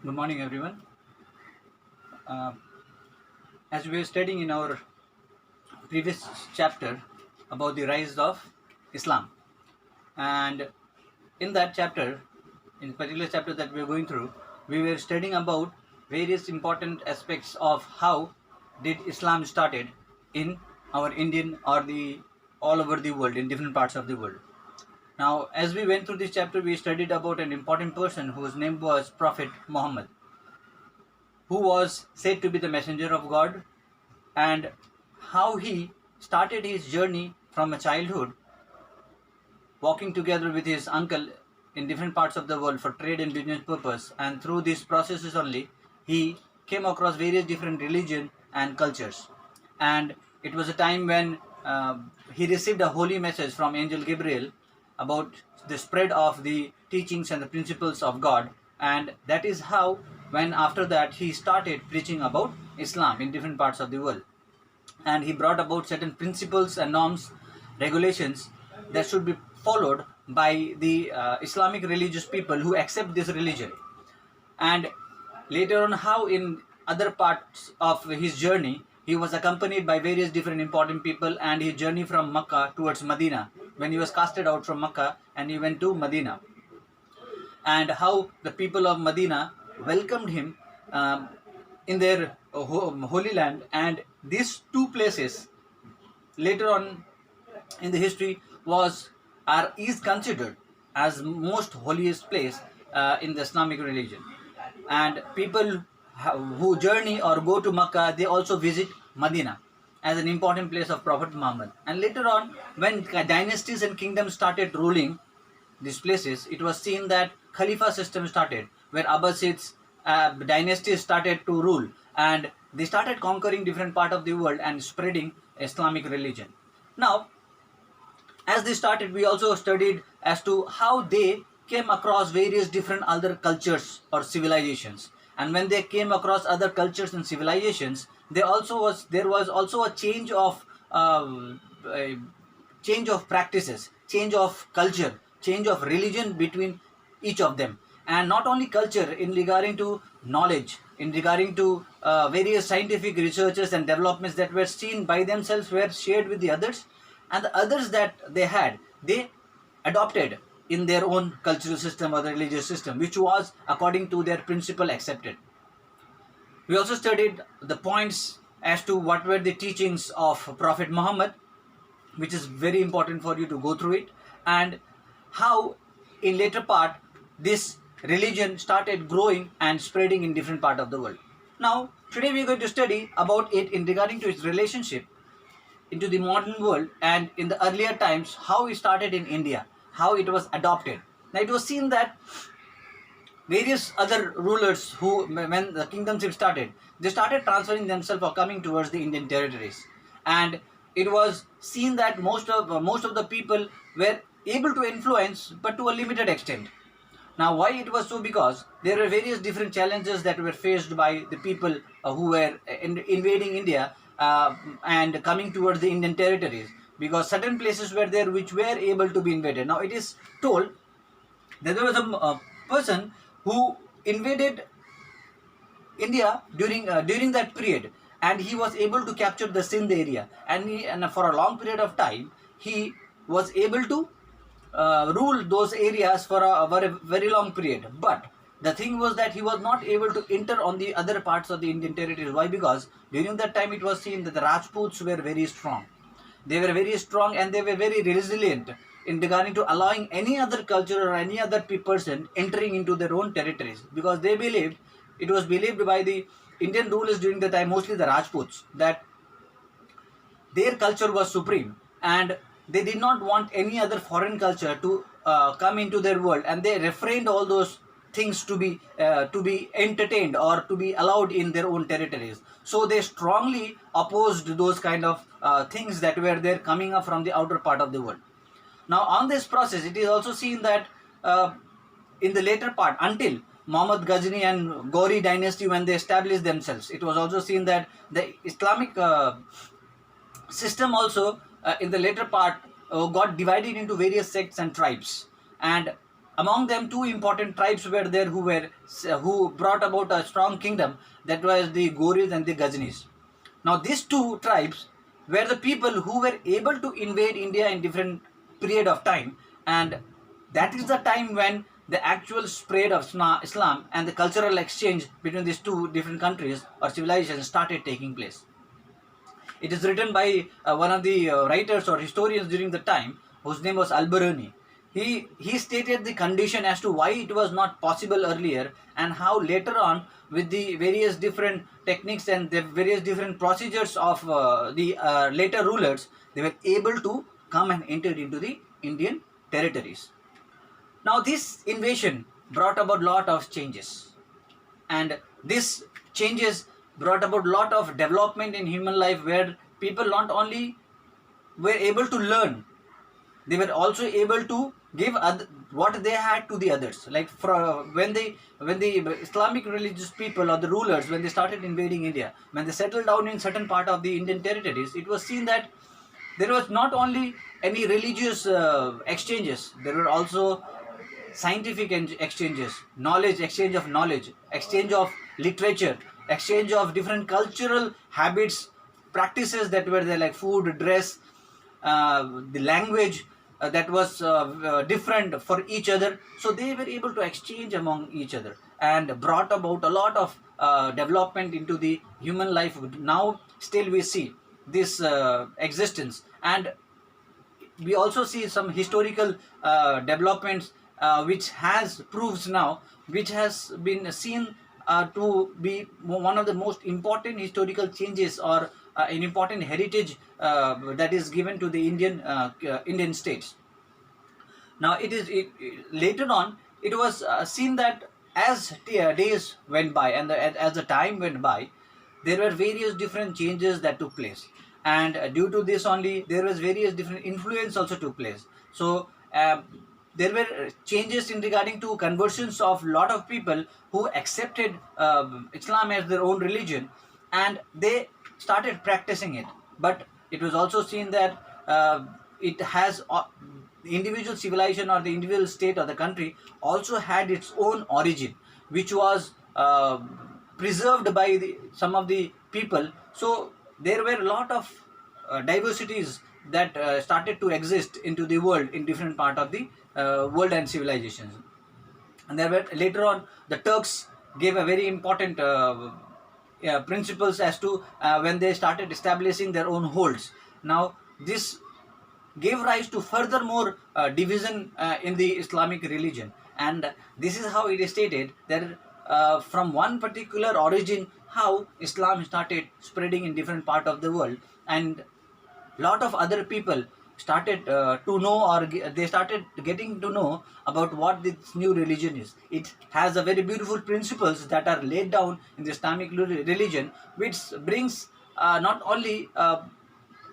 Good morning, everyone. Uh, as we were studying in our previous chapter about the rise of Islam, and in that chapter, in particular chapter that we are going through, we were studying about various important aspects of how did Islam started in our Indian or the all over the world in different parts of the world. Now, as we went through this chapter, we studied about an important person whose name was Prophet Muhammad, who was said to be the messenger of God, and how he started his journey from a childhood, walking together with his uncle in different parts of the world for trade and business purpose. And through these processes only, he came across various different religion and cultures. And it was a time when he received a holy message from Angel Gabriel about the spread of the teachings and the principles of God. And that is how, when after that, he started preaching about Islam in different parts of the world, and he brought about certain principles and norms, regulations that should be followed by the Islamic religious people who accept this religion. And later on, how in other parts of his journey, he was accompanied by various different important people, and his journey from Makkah towards Medina, when he was casted out from Makkah and he went to Medina, and how the people of Medina welcomed him in their holy land. And these two places later on in the history was are is considered as most holiest place in the Islamic religion. And people who journey or go to Makkah, they also visit Medina as an important place of Prophet Muhammad. And later on, when dynasties and kingdoms started ruling these places, it was seen that Khalifa system started, where Abbasids dynasties started to rule, and they started conquering different part of the world and spreading Islamic religion. Now, as they started, we also studied as to how they came across various different other cultures or civilizations. And when they came across other cultures and civilizations, there was also a change of practices, change of culture, change of religion between each of them. And not only culture, in regarding to knowledge, in regarding to various scientific researches and developments that were seen by themselves were shared with the others, and the others that they adopted in their own cultural system or the religious system, which was according to their principle accepted. We also studied the points as to what were the teachings of Prophet Muhammad, which is very important for you to go through it, and how in later part this religion started growing and spreading in different part of the world. Now, today we are going to study about it in regarding to its relationship into the modern world, and in the earlier times how it started in India, how it was adopted. Now, it was seen that various other rulers who, when the kingdomship started, they started transferring themselves or coming towards the Indian territories, and it was seen that most of the people were able to influence, but to a limited extent. Now, why it was so? Because there were various different challenges that were faced by the people who were invading India and coming towards the Indian territories, because certain places were there which were able to be invaded. Now, it is told that there was a person who invaded India during that period, and he was able to capture the Sindh area, and for a long period of time he was able to rule those areas for a very long period. But the thing was that he was not able to enter on the other parts of the Indian territories. Why? Because during that time it was seen that the Rajputs were very strong. They were very strong and they were very resilient in regarding to allowing any other culture or any other person entering into their own territories, because it was believed by the Indian rulers during the time, mostly the Rajputs, that their culture was supreme, and they did not want any other foreign culture to come into their world, and they refrained all those things to be entertained or to be allowed in their own territories. So they strongly opposed those kind of things that were there coming up from the outer part of the world. Now, on this process, it is also seen that in the later part, until Muhammad Ghazni and Ghori dynasty, when they established themselves, it was also seen that the Islamic system also in the later part got divided into various sects and tribes. And Among them, two important tribes were there who brought about a strong kingdom, that was the Ghoris and the Ghaznavis. Now, these two tribes were the people who were able to invade India in different period of time, and that is the time when the actual spread of Islam and the cultural exchange between these two different countries or civilizations started taking place. It is written by one of the writers or historians during the time, whose name was Al-Biruni. He stated the condition as to why it was not possible earlier, and how later on, with the various different techniques and the various different procedures of the later rulers, they were able to come and enter into the Indian territories. Now, this invasion brought about lot of changes, and this changes brought about lot of development in human life, where people not only were able to learn, they were also able to give what they had to the others. Like when the Islamic religious people or the rulers, when they started invading India, when they settled down in certain part of the Indian territories, it was seen that there was not only any religious exchanges, there were also scientific exchanges, knowledge, exchange of literature, exchange of different cultural habits, practices that were there, like food, dress, the language that was different for each other. So they were able to exchange among each other and brought about a lot of development into the human life. Now, still we see this existence, and we also see some historical developments which has proves now, which has been seen to be one of the most important historical changes, or an important heritage that is given to the Indian states. Now, later on it was seen that as days went by, and as the time went by, there were various different changes that took place, and due to this only, there was various different influence also took place. So there were changes in regarding to conversions of lot of people who accepted Islam as their own religion, and they started practicing it. But it was also seen that it has the individual civilization or the individual state or the country also had its own origin, which was preserved by some of the people. So there were a lot of diversities that started to exist into the world in different part of the world and civilizations. And there were later on, the Turks gave a very important principles as to when they started establishing their own holds. Now, this gave rise to furthermore division in the Islamic religion, and this is how it is stated that from one particular origin, how Islam started spreading in different part of the world, and lot of other people started to know, or they started getting to know about what this new religion is. It has a very beautiful principles that are laid down in the Islamic religion, which brings not only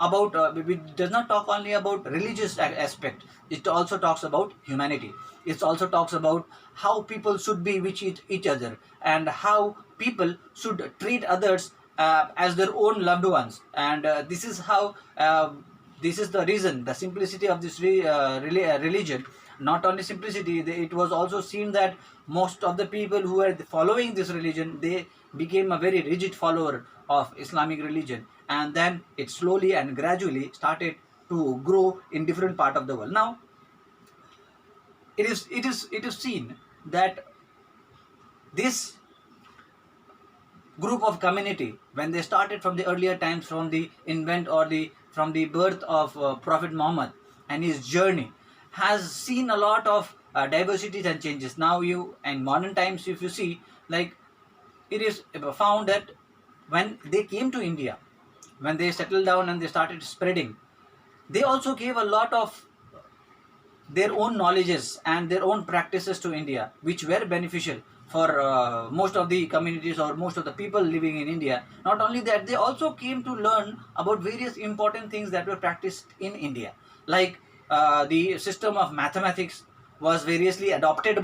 about it does not talk only about religious aspect. It also talks about humanity. It also talks about how people should be with each other, and how people should treat others as their own loved ones. And this is how this is the reason, the simplicity of this religion. Not only simplicity, it was also seen that most of the people who were following this religion, they became a very rigid follower of Islamic religion, and then it slowly and gradually started to grow in different part of the world. Now, it is seen that this group of community, when they started from the earlier times, from the invent or the from the birth of Prophet Muhammad and his journey, has seen a lot of diversities and changes. Now, you in modern times, if you see, like, it is found that when they came to India, when they settled down and they started spreading, they also gave a lot of their own knowledges and their own practices to India, which were beneficial for most of the communities or most of the people living in India. Not only that, they also came to learn about various important things that were practiced in India, like the system of mathematics was variously adopted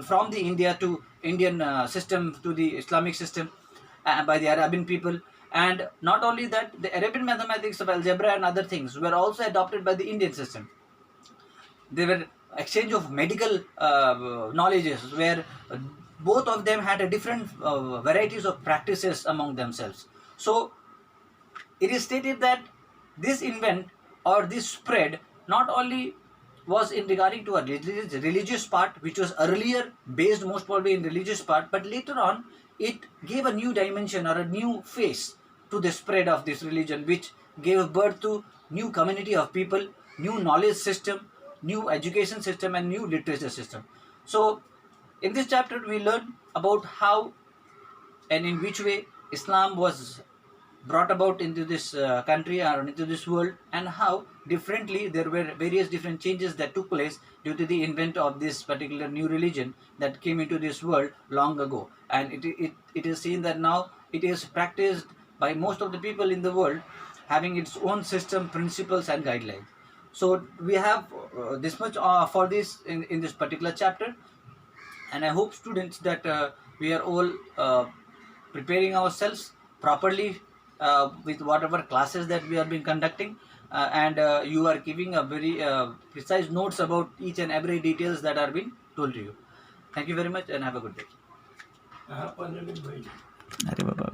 from the India to Indian system to the Islamic system by the Arabian people. And not only that, the Arabian mathematics of algebra and other things were also adopted by the Indian system. They were exchange of medical knowledges, where both of them had a different varieties of practices among themselves. So it is stated that this invent or this spread not only was in regarding to a religious part, which was earlier based most probably in religious part, but later on it gave a new dimension or a new face to the spread of this religion, which gave birth to new community of people, new knowledge system, new education system, and new literature system. So in this chapter we learn about how and in which way Islam was brought about into this country or into this world, and how differently there were various different changes that took place due to the invent of this particular new religion that came into this world long ago. And it is seen that now it is practiced by most of the people in the world, having its own system, principles, and guidelines. So we have this much for this in this particular chapter, and I hope students that we are all preparing ourselves properly with whatever classes that we have been conducting, and you are giving a very precise notes about each and every details that are being told to you. Thank you very much and have a good day. अरे बाबा